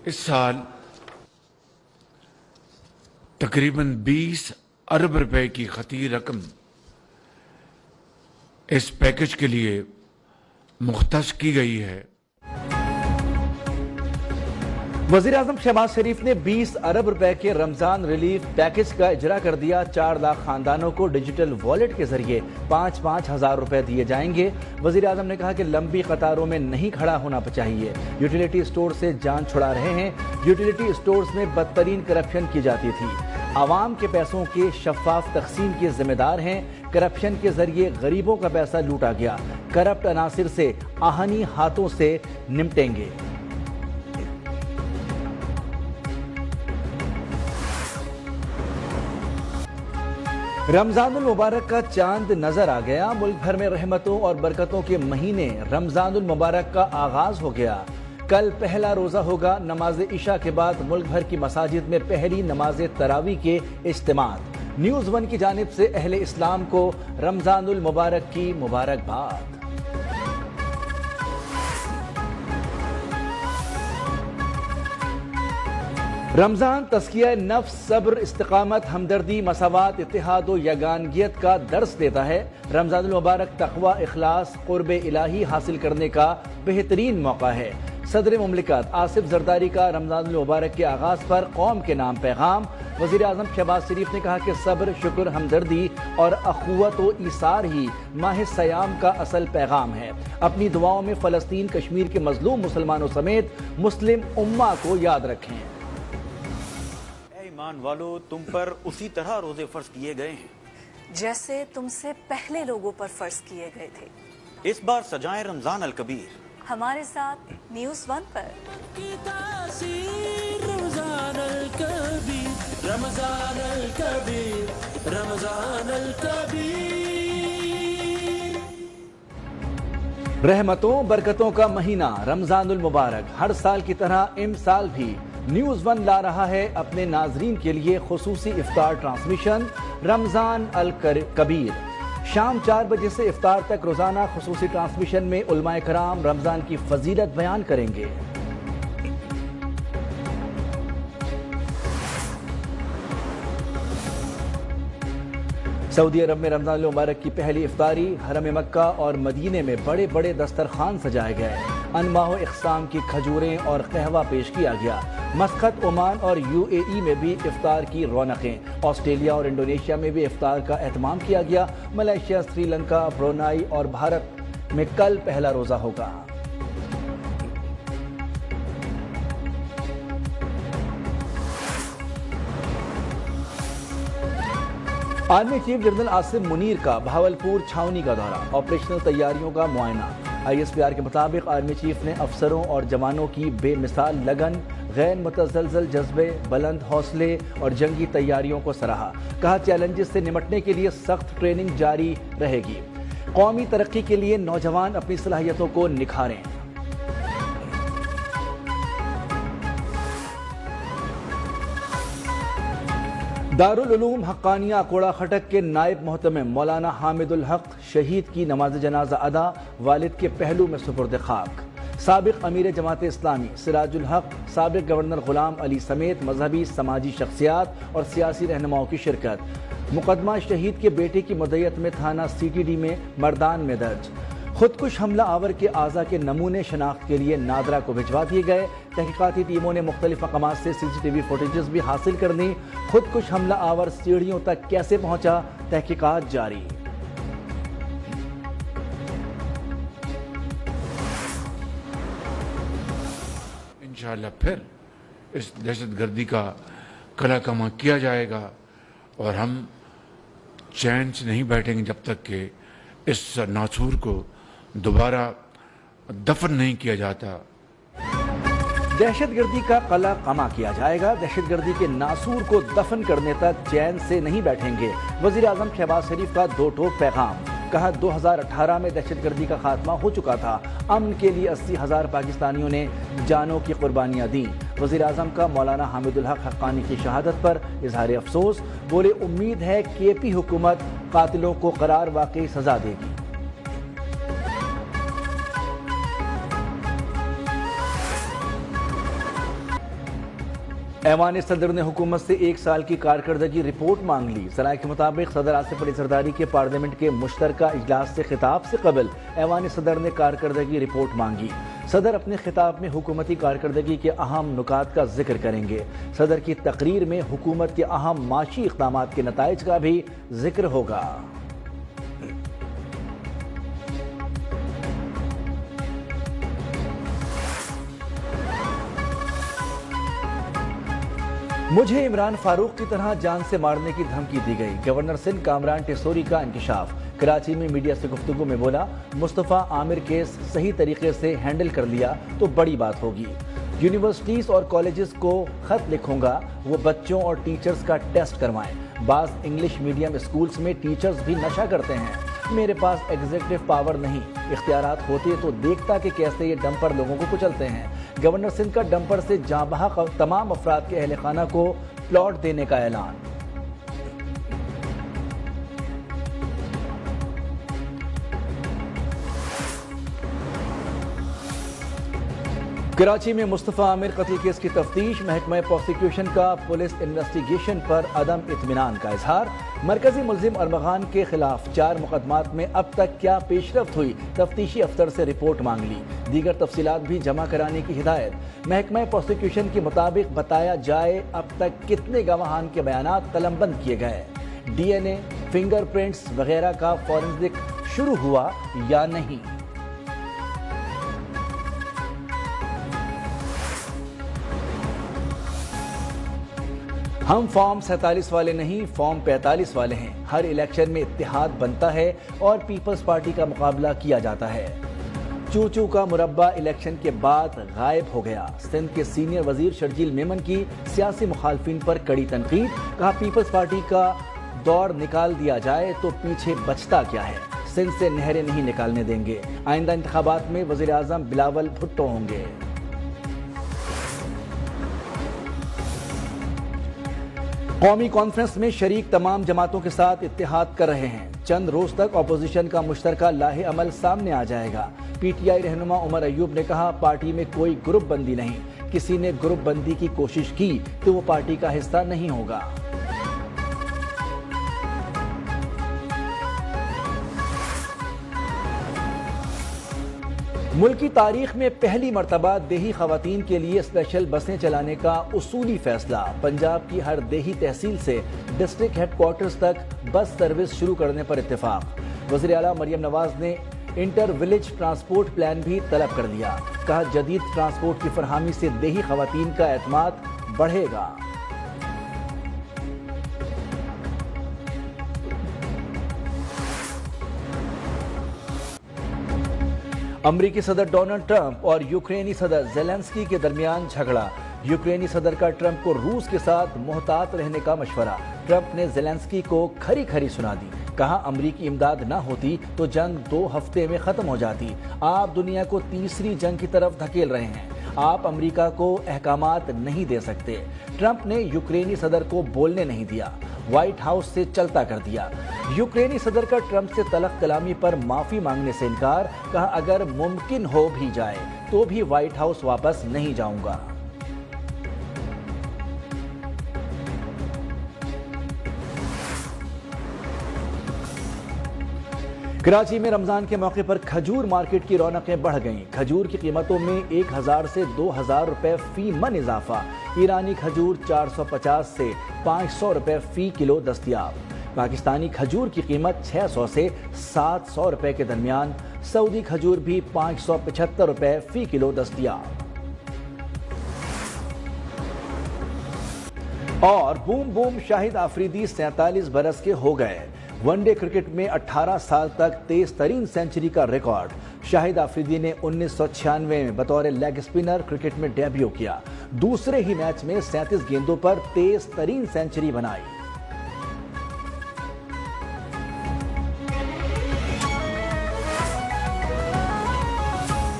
इस साल तकरीबन 20 अरब रुपए की खती रकम इस पैकेज के लिए मुख्तस की गई है। वज़ीर आज़म शहबाज शरीफ ने 20 अरब रुपए के रमजान रिलीफ पैकेज का इजरा कर दिया। 4 लाख खानदानों को डिजिटल वॉलेट के जरिए 5-5 हजार रुपए दिए जाएंगे। वज़ीर आज़म ने कहा कि लंबी कतारों में नहीं खड़ा होना चाहिए। यूटिलिटी स्टोर से जान छुड़ा रहे हैं। यूटिलिटी स्टोर्स में बदतरीन करप्शन की जाती थी। आवाम के पैसों के शफाफ तकसीम के जिम्मेदार हैं। करप्शन के जरिए गरीबों का पैसा लूटा गया। करप्ट अनासिर से आहनी हाथों से निपटेंगे। रमजानुल मुबारक का चांद नजर आ गया। मुल्क भर में रहमतों और बरकतों के महीने रमजानुल मुबारक का आगाज हो गया। कल पहला रोजा होगा। नमाज इशा के बाद मुल्क भर की मसाजिद में पहली नमाज तरावी के इज्तिमात। न्यूज़ 1 की जानिब से अहले इस्लाम को रमजानुल मुबारक की मुबारकबाद। रमजान तस्किया नफ्स, सब्र, इस्तिकामत, हमदर्दी, मसावात, इत्तेहाद और यगानगियत का दर्स देता है। रमजानुल मुबारक तकवा, इखलास, कुर्ब इलाही हासिल करने का बेहतरीन मौका है। सदर मुमलिकत आसिफ जरदारी का रमजानुल मुबारक के आगाज पर कौम के नाम पैगाम। वज़ीर आज़म शहबाज शरीफ ने कहा कि सब्र, शुक्र, हमदर्दी और अखुवत व ईसार ही माह सयाम का असल पैगाम है। अपनी दुआओं में फ़लस्तीन, कश्मीर के मजलूम मुसलमानों समेत मुस्लिम उम्मा को याद रखें। ईमान वालों, तुम पर उसी तरह रोजे फर्ज किए गए हैं जैसे तुमसे पहले लोगों पर फर्ज किए गए थे। इस बार सजाएं रमजान अल कबीर हमारे साथ न्यूज़ 1 पर। रमजान अल कबीर, रमजान अल कबीर, रमजान अल कबीर। रहमतों बरकतों का महीना रमजानुल मुबारक। हर साल की तरह इस साल भी न्यूज़ 1 ला रहा है अपने नाजरीन के लिए खुसूसी इफ्तार ट्रांसमिशन रमजान अल कबीर। शाम 4 बजे से इफ्तार तक रोजाना खुसूसी ट्रांसमिशन में उलमाए कराम रमजान की फजीलत बयान करेंगे। सऊदी अरब में रमजान मुबारक की पहली इफ्तारी। हरम मक्का और मदीने में बड़े बड़े दस्तरखान सजाए गए। अनवाह इक़साम की खजूरें और कहवा पेश किया गया। मस्कत, ओमान और UAE में भी इफ्तार की रौनकें। ऑस्ट्रेलिया और इंडोनेशिया में भी इफ्तार का एहतमाम किया गया। मलेशिया, श्रीलंका, ब्रुनाई और भारत में कल पहला रोजा होगा। Army chief general Asim Munir का भावलपुर छावनी का दौरा। ऑपरेशनल तैयारियों का मुआयना। ISPR के मुताबिक आर्मी चीफ ने अफसरों और जवानों की बेमिसाल लगन, गैर मुतज़लज़ल जज्बे, बुलंद हौसले और जंगी तैयारियों को सराहा। कहा चैलेंजेस से निपटने के लिए सख्त ट्रेनिंग जारी रहेगी। कौमी तरक्की के लिए नौजवान अपनी सलाहियतों को निखारें। दारुल उलूम हक्कानिया कोड़ा खटक के नायब मोहतमिम मौलाना हामिदुल हक शहीद की नमाज जनाजा अदा। वालिद के पहलू में सुपुर्द खाक। साबिक अमीर जमात इस्लामी सिराजुल हक, साबिक गवर्नर गुलाम अली समेत मजहबी समाजी शख्सियात और सियासी रहनुमाओं की शिरकत। मुकदमा शहीद के बेटे की मुद्दत में थाना CTD में मर्दान में दर्ज। खुदकुश हमला आवर के आज़ा के नमूने शनाख्त के लिए नादरा को भिजवा दिए गए। तहकीकाती टीमों ने मुख्तलिफ मकामात से CCTV फुटेजेस भी हासिल कर ली। खुदकुश हमला आवर सीढ़ियों तक कैसे पहुंचा, तहकीकात जारी। इंशाअल्लाह फिर इस दहशतगर्दी का कला कमा किया जाएगा और हम चैन से नहीं बैठेंगे जब तक कि इस नासूर को दोबारा दफन नहीं किया जाता। दहशतगर्दी का कला कमा किया जाएगा। दहशतगर्दी के नासूर को दफन करने तक चैन से नहीं बैठेंगे। वज़ीर आज़म शहबाज शरीफ का दो टोक पैगाम। कहा 2018 में दहशतगर्दी का खात्मा हो चुका था। अमन के लिए 80,000 पाकिस्तानियों ने जानों की कुर्बानियां दी। वज़ीर आज़म का मौलाना हामिदुल हक हक्कानी की शहादत पर इजहार अफसोस। बोले उम्मीद है KP हुकूमत कातिलों को करार वाकई सजा देगी। ایوان صدر نے حکومت سے 1 سال کی کارکردگی رپورٹ مانگ لی۔ ذرائع کے مطابق صدر آصف علی زرداری کے پارلیمنٹ کے مشترکہ اجلاس سے خطاب سے قبل ایوان صدر نے کارکردگی رپورٹ مانگی۔ صدر اپنے خطاب میں حکومتی کارکردگی کے اہم نکات کا ذکر کریں گے۔ صدر کی تقریر میں حکومت کے اہم معاشی اقدامات کے نتائج کا بھی ذکر ہوگا۔ مجھے عمران فاروق کی طرح جان سے مارنے کی دھمکی دی گئی، گورنر سندھ کامران ٹیسوری کا انکشاف۔ کراچی میں میڈیا سے گفتگو میں بولا، مصطفیٰ عامر کیس صحیح طریقے سے ہینڈل کر لیا تو بڑی بات ہوگی۔ یونیورسٹیز اور کالجز کو خط لکھوں گا وہ بچوں اور ٹیچرز کا ٹیسٹ کروائیں۔ بعض انگلش میڈیم اسکولز میں ٹیچرز بھی نشہ کرتے ہیں۔ میرے پاس ایگزیکٹو پاور نہیں، اختیارات ہوتے تو دیکھتا کہ کیسے یہ ڈمپر لوگوں کو کچلتے ہیں۔ گورنر سندھ کا ڈمپر سے جاں بحق تمام افراد کے اہل خانہ کو پلاٹ دینے کا اعلان۔ کراچی میں مصطفیٰ عامر قتل کیس کی تفتیش، محکمہ پروسیکیوشن کا پولیس انویسٹیگیشن پر عدم اطمینان کا اظہار۔ مرکزی ملزم ارمغان کے خلاف 4 مقدمات میں اب تک کیا پیش رفت ہوئی، تفتیشی افسر سے رپورٹ مانگ لی۔ دیگر تفصیلات بھی جمع کرانے کی ہدایت۔ محکمہ پروسیکیوشن کے مطابق بتایا جائے اب تک کتنے گواہان کے بیانات قلم بند کیے گئے، ڈی این اے، فنگر پرنٹس وغیرہ کا فورنزک شروع ہوا یا نہیں۔ ہم فارم 47 والے نہیں، فارم 45 والے ہیں۔ ہر الیکشن میں اتحاد بنتا ہے اور پیپلز پارٹی کا مقابلہ کیا جاتا ہے۔ چوچو کا مربع الیکشن کے بعد غائب ہو گیا۔ سندھ کے سینئر وزیر شرجیل میمن کی سیاسی مخالفین پر کڑی تنقید، کہا پیپلز پارٹی کا دور نکال دیا جائے تو پیچھے بچتا کیا ہے، سندھ سے نہریں نہیں نکالنے دیں گے۔ آئندہ انتخابات میں وزیر اعظم بلاول بھٹو ہوں گے۔ قومی کانفرنس میں شریک تمام جماعتوں کے ساتھ اتحاد کر رہے ہیں۔ چند روز تک اپوزیشن کا مشترکہ لاہ عمل سامنے آ جائے گا۔ پی ٹی آئی رہنما عمر ایوب نے کہا، پارٹی میں کوئی گروپ بندی نہیں، کسی نے گروپ بندی کی کوشش کی تو وہ پارٹی کا حصہ نہیں ہوگا۔ ملکی تاریخ میں پہلی مرتبہ دیہی خواتین کے لیے اسپیشل بسیں چلانے کا اصولی فیصلہ۔ پنجاب کی ہر دیہی تحصیل سے ڈسٹرکٹ ہیڈ کوارٹرز تک بس سروس شروع کرنے پر اتفاق۔ وزیر اعلیٰ مریم نواز نے انٹر ولیج ٹرانسپورٹ پلان بھی طلب کر لیا، کہا جدید ٹرانسپورٹ کی فراہمی سے دیہی خواتین کا اعتماد بڑھے گا۔ امریکی صدر ڈونلڈ ٹرمپ اور یوکرینی صدر زیلنسکی کے درمیان جھگڑا۔ یوکرینی صدر کا ٹرمپ کو روس کے ساتھ محتاط رہنے کا مشورہ۔ ٹرمپ نے زیلنسکی کو کھری کھری سنا دی، کہا امریکی امداد نہ ہوتی تو جنگ 2 ہفتے میں ختم ہو جاتی۔ آپ دنیا کو تیسری جنگ کی طرف دھکیل رہے ہیں، آپ امریکہ کو احکامات نہیں دے سکتے۔ ٹرمپ نے یوکرینی صدر کو بولنے نہیں دیا، وائٹ ہاؤس سے چلتا کر دیا۔ یوکرینی صدر کا ٹرمپ سے تلخ کلامی پر معافی مانگنے سے انکار، کہا اگر ممکن ہو بھی جائے تو بھی وائٹ ہاؤس واپس نہیں جاؤں گا۔ کراچی میں رمضان کے موقع پر کھجور مارکیٹ کی رونقیں بڑھ گئیں۔ کھجور کی قیمتوں میں 1000 سے 2000 روپے فی من اضافہ۔ ایرانی کھجور 450 سے 500 روپے فی کلو دستیاب۔ پاکستانی کھجور کی قیمت 600 سے 700 روپے کے درمیان۔ سعودی کھجور بھی 575 روپے فی کلو دستیاب۔ اور بوم بوم شاہد آفریدی 47 برس کے ہو گئے۔ ون ڈے کرکٹ میں 18 سال تک تیز ترین سینچری کا ریکارڈ۔ شاہد آفریدی نے 1996 میں بطور لیگ اسپنر کرکٹ میں ڈیبیو کیا، دوسرے ہی میچ میں 37 گیندوں پر تیز ترین سینچری بنائی۔